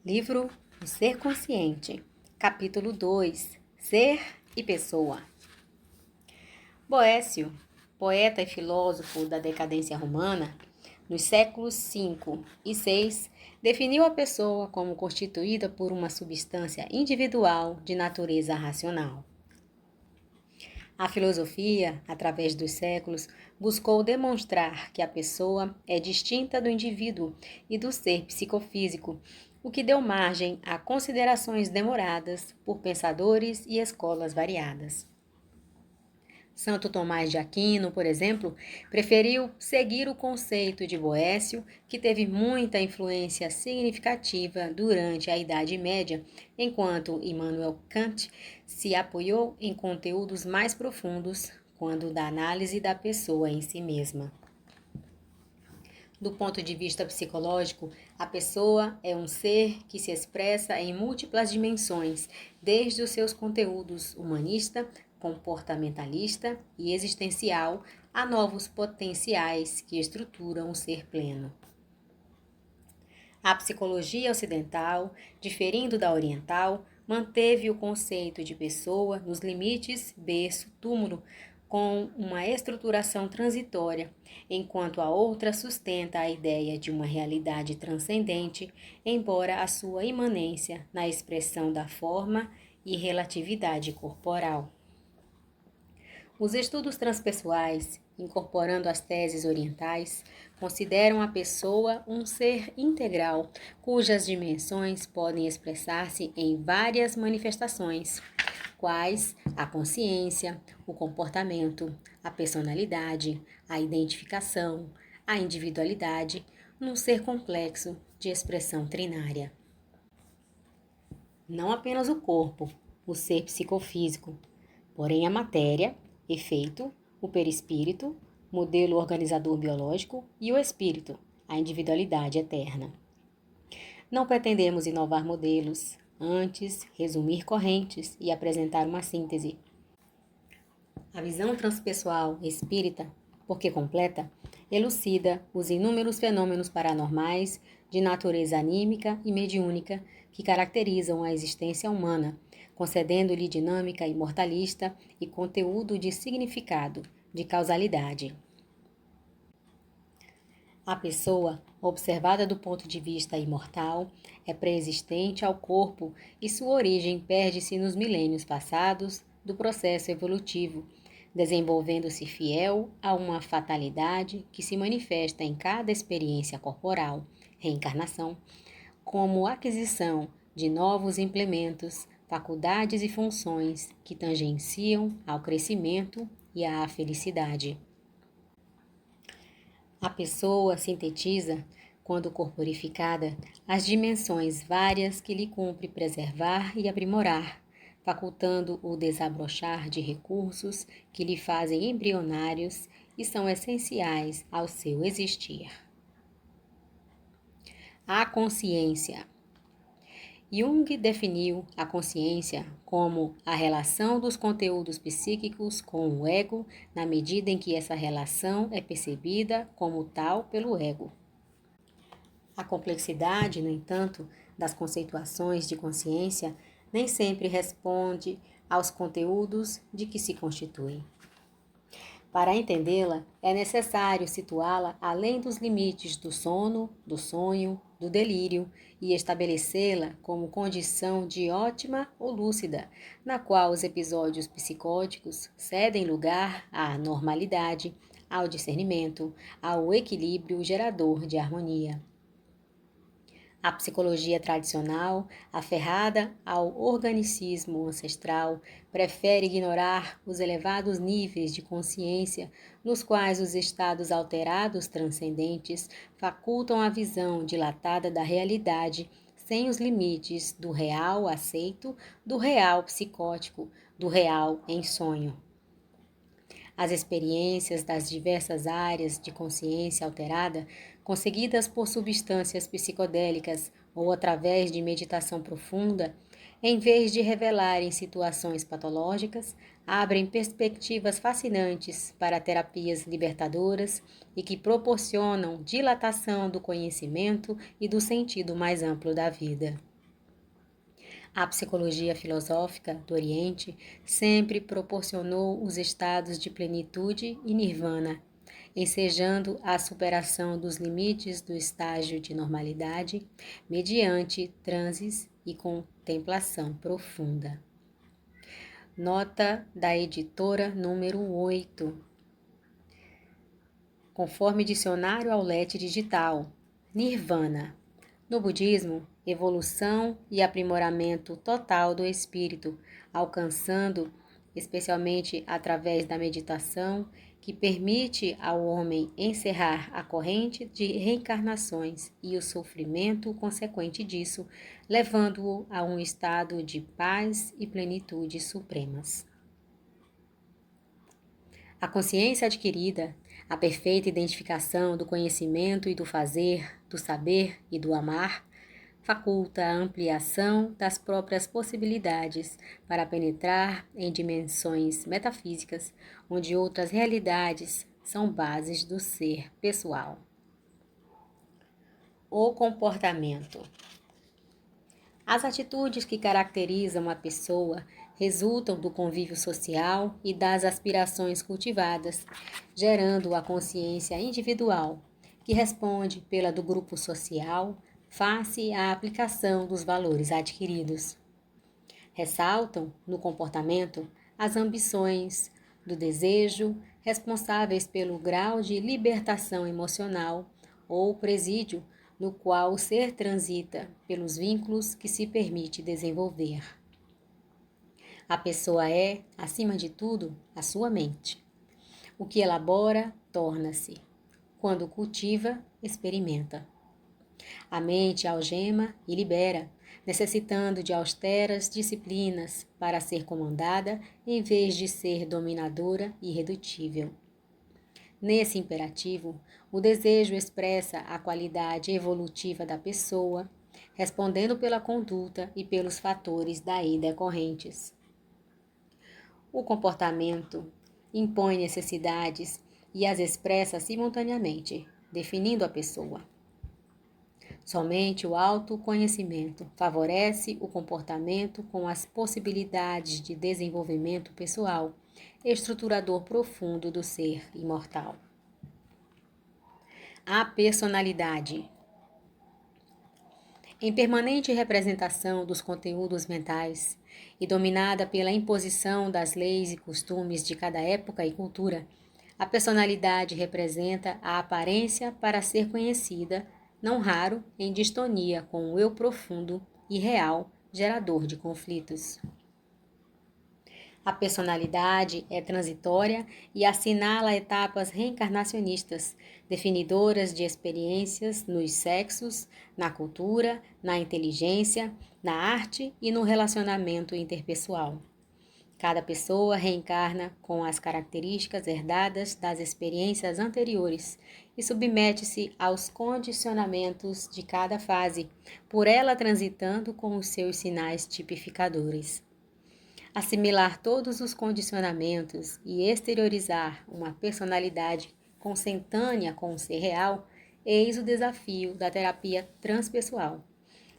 Livro O Ser Consciente, capítulo 2, Ser e Pessoa. Boécio, poeta e filósofo da decadência romana, nos séculos V e VI, definiu a pessoa como constituída por uma substância individual de natureza racional. A filosofia, através dos séculos, buscou demonstrar que a pessoa é distinta do indivíduo e do ser psicofísico, o que deu margem a considerações demoradas por pensadores e escolas variadas. Santo Tomás de Aquino, por exemplo, preferiu seguir o conceito de Boécio, que teve muita influência significativa durante a Idade Média, enquanto Immanuel Kant se apoiou em conteúdos mais profundos quando da análise da pessoa em si mesma. Do ponto de vista psicológico, a pessoa é um ser que se expressa em múltiplas dimensões, desde os seus conteúdos humanista, comportamentalista e existencial a novos potenciais que estruturam o ser pleno. A psicologia ocidental, diferindo da oriental, manteve o conceito de pessoa nos limites berço-túmulo, com uma estruturação transitória, enquanto a outra sustenta a ideia de uma realidade transcendente, embora a sua imanência na expressão da forma e relatividade corporal. Os estudos transpessoais, incorporando as teses orientais, consideram a pessoa um ser integral, cujas dimensões podem expressar-se em várias manifestações, quais a consciência, o comportamento, a personalidade, a identificação, a individualidade, num ser complexo de expressão trinária. Não apenas o corpo, o ser psicofísico, porém a matéria, efeito, o perispírito, modelo organizador biológico e o espírito, a individualidade eterna. Não pretendemos inovar modelos, antes resumir correntes e apresentar uma síntese. A visão transpessoal espírita, porque completa, elucida os inúmeros fenômenos paranormais de natureza anímica e mediúnica que caracterizam a existência humana, concedendo-lhe dinâmica imortalista e conteúdo de significado, de causalidade. A pessoa, observada do ponto de vista imortal, é pré-existente ao corpo e sua origem perde-se nos milênios passados do processo evolutivo, desenvolvendo-se fiel a uma fatalidade que se manifesta em cada experiência corporal, reencarnação, como aquisição de novos implementos, faculdades e funções que tangenciam ao crescimento e à felicidade. A pessoa sintetiza, quando corporificada, as dimensões várias que lhe cumpre preservar e aprimorar, facultando o desabrochar de recursos que lhe fazem embrionários e são essenciais ao seu existir. A consciência. Jung definiu a consciência como a relação dos conteúdos psíquicos com o ego, na medida em que essa relação é percebida como tal pelo ego. A complexidade, no entanto, das conceituações de consciência nem sempre responde aos conteúdos de que se constitui. Para entendê-la, é necessário situá-la além dos limites do sono, do sonho, do delírio e estabelecê-la como condição de ótima ou lúcida, na qual os episódios psicóticos cedem lugar à normalidade, ao discernimento, ao equilíbrio gerador de harmonia. A psicologia tradicional, aferrada ao organicismo ancestral, prefere ignorar os elevados níveis de consciência nos quais os estados alterados transcendentes facultam a visão dilatada da realidade sem os limites do real aceito, do real psicótico, do real em sonho. As experiências das diversas áreas de consciência alterada, conseguidas por substâncias psicodélicas ou através de meditação profunda, em vez de revelarem situações patológicas, abrem perspectivas fascinantes para terapias libertadoras e que proporcionam dilatação do conhecimento e do sentido mais amplo da vida. A psicologia filosófica do Oriente sempre proporcionou os estados de plenitude e nirvana, ensejando a superação dos limites do estágio de normalidade mediante transes e contemplação profunda. Nota da editora número 8. Conforme dicionário Aulete Digital, Nirvana. No budismo, evolução e aprimoramento total do espírito, alcançando, especialmente através da meditação, que permite ao homem encerrar a corrente de reencarnações e o sofrimento consequente disso, levando-o a um estado de paz e plenitude supremas. A consciência adquirida, a perfeita identificação do conhecimento e do fazer, do saber e do amar, faculta a ampliação das próprias possibilidades para penetrar em dimensões metafísicas, onde outras realidades são bases do ser pessoal. O comportamento. As atitudes que caracterizam a pessoa resultam do convívio social e das aspirações cultivadas, gerando a consciência individual, que responde pela do grupo social, face à aplicação dos valores adquiridos. Ressaltam, no comportamento, as ambições do desejo, responsáveis pelo grau de libertação emocional ou presídio no qual o ser transita pelos vínculos que se permite desenvolver. A pessoa é, acima de tudo, a sua mente. O que elabora, torna-se. Quando cultiva, experimenta. A mente algema e libera, necessitando de austeras disciplinas para ser comandada em vez de ser dominadora e irredutível. Nesse imperativo, o desejo expressa a qualidade evolutiva da pessoa, respondendo pela conduta e pelos fatores daí decorrentes. O comportamento impõe necessidades e as expressa simultaneamente, definindo a pessoa. Somente o autoconhecimento favorece o comportamento com as possibilidades de desenvolvimento pessoal, estruturador profundo do ser imortal. A personalidade. Em permanente representação dos conteúdos mentais e dominada pela imposição das leis e costumes de cada época e cultura, a personalidade representa a aparência para ser conhecida, não raro em distonia com o eu profundo e real, gerador de conflitos. A personalidade é transitória e assinala etapas reencarnacionistas, definidoras de experiências nos sexos, na cultura, na inteligência, na arte e no relacionamento interpessoal. Cada pessoa reencarna com as características herdadas das experiências anteriores e submete-se aos condicionamentos de cada fase, por ela transitando com os seus sinais tipificadores. Assimilar todos os condicionamentos e exteriorizar uma personalidade consentânea com o ser real, eis o desafio da terapia transpessoal,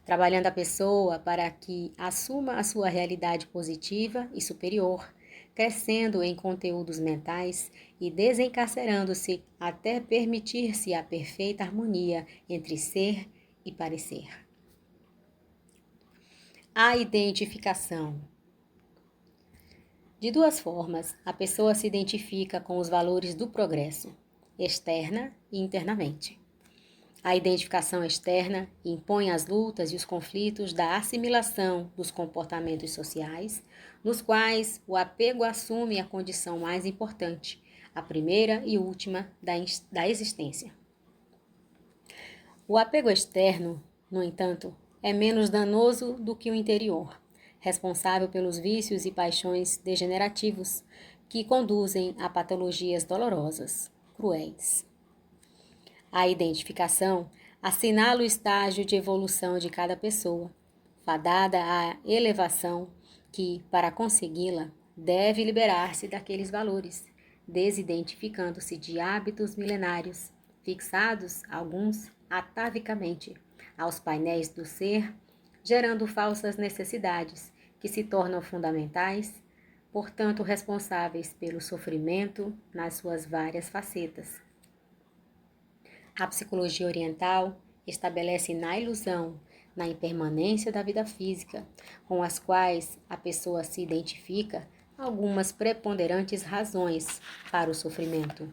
trabalhando a pessoa para que assuma a sua realidade positiva e superior, crescendo em conteúdos mentais e desencarcerando-se até permitir-se a perfeita harmonia entre ser e parecer. A identificação. De duas formas, a pessoa se identifica com os valores do progresso, externa e internamente. A identificação externa impõe as lutas e os conflitos da assimilação dos comportamentos sociais, nos quais o apego assume a condição mais importante, a primeira e última da existência. O apego externo, no entanto, é menos danoso do que o interior, responsável pelos vícios e paixões degenerativos que conduzem a patologias dolorosas, cruéis. A identificação assinala o estágio de evolução de cada pessoa, fadada à elevação que, para consegui-la, deve liberar-se daqueles valores, desidentificando-se de hábitos milenários, fixados, alguns, atavicamente, aos painéis do ser, gerando falsas necessidades que se tornam fundamentais, portanto responsáveis pelo sofrimento nas suas várias facetas. A psicologia oriental estabelece na ilusão, na impermanência da vida física, com as quais a pessoa se identifica, algumas preponderantes razões para o sofrimento.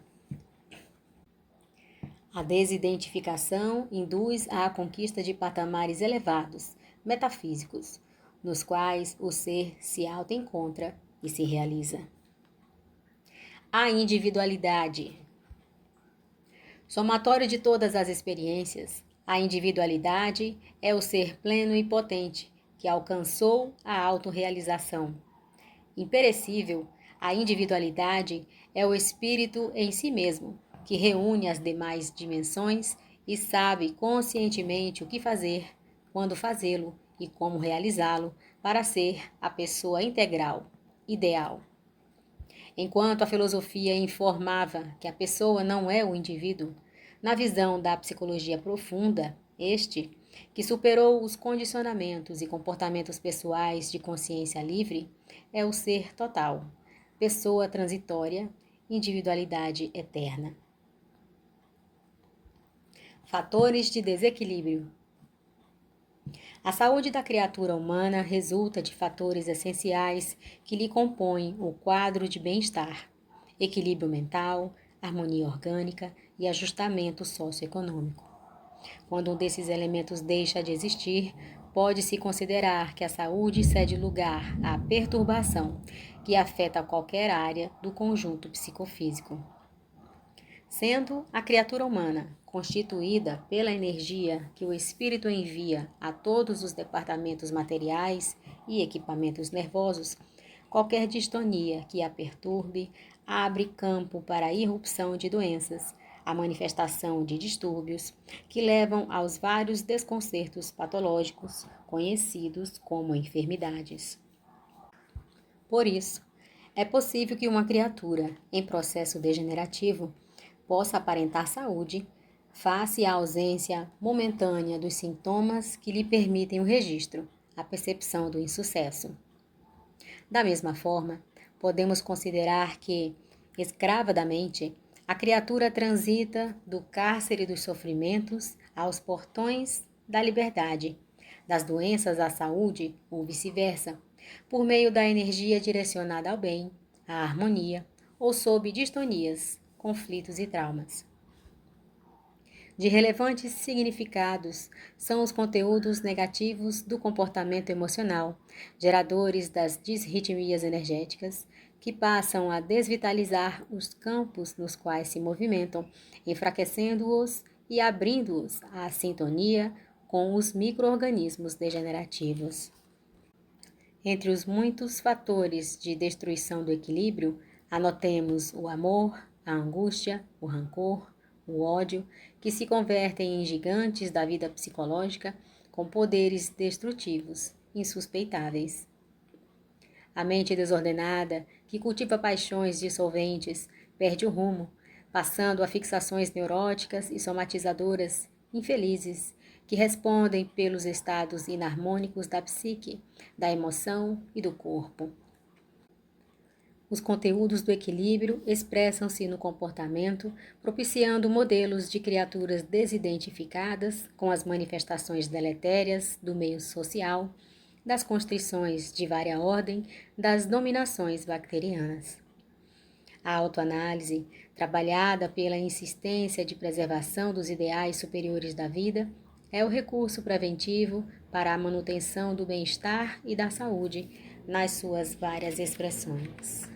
A desidentificação induz à conquista de patamares elevados, metafísicos, nos quais o ser se autoencontra e se realiza. A individualidade. Somatório de todas as experiências, a individualidade é o ser pleno e potente que alcançou a autorrealização. Imperecível, a individualidade é o espírito em si mesmo, que reúne as demais dimensões e sabe conscientemente o que fazer, quando fazê-lo e como realizá-lo para ser a pessoa integral, ideal. Enquanto a filosofia informava que a pessoa não é o indivíduo, na visão da psicologia profunda, este, que superou os condicionamentos e comportamentos pessoais de consciência livre, é o ser total, pessoa transitória, individualidade eterna. Fatores de desequilíbrio. A saúde da criatura humana resulta de fatores essenciais que lhe compõem o quadro de bem-estar: equilíbrio mental, harmonia orgânica e ajustamento socioeconômico. Quando um desses elementos deixa de existir, pode-se considerar que a saúde cede lugar à perturbação que afeta qualquer área do conjunto psicofísico. Sendo a criatura humana constituída pela energia que o espírito envia a todos os departamentos materiais e equipamentos nervosos, qualquer distonia que a perturbe abre campo para a irrupção de doenças, a manifestação de distúrbios que levam aos vários desconcertos patológicos conhecidos como enfermidades. Por isso, é possível que uma criatura em processo degenerativo possa aparentar saúde face à ausência momentânea dos sintomas que lhe permitem o registro, a percepção do insucesso. Da mesma forma, podemos considerar que, escrava da mente, a criatura transita do cárcere dos sofrimentos aos portões da liberdade, das doenças à saúde ou vice-versa, por meio da energia direcionada ao bem, à harmonia ou sob distonias, conflitos e traumas. De relevantes significados são os conteúdos negativos do comportamento emocional, geradores das disritmias energéticas, que passam a desvitalizar os campos nos quais se movimentam, enfraquecendo-os e abrindo-os à sintonia com os micro-organismos degenerativos. Entre os muitos fatores de destruição do equilíbrio, anotemos o amor, a angústia, o rancor, o ódio, que se convertem em gigantes da vida psicológica com poderes destrutivos, insuspeitáveis. A mente desordenada, que cultiva paixões dissolventes, perde o rumo, passando a fixações neuróticas e somatizadoras infelizes, que respondem pelos estados inarmônicos da psique, da emoção e do corpo. Os conteúdos do equilíbrio expressam-se no comportamento, propiciando modelos de criaturas desidentificadas com as manifestações deletérias do meio social, das constrições de vária ordem, das dominações bacterianas. A autoanálise, trabalhada pela insistência de preservação dos ideais superiores da vida, é o recurso preventivo para a manutenção do bem-estar e da saúde nas suas várias expressões.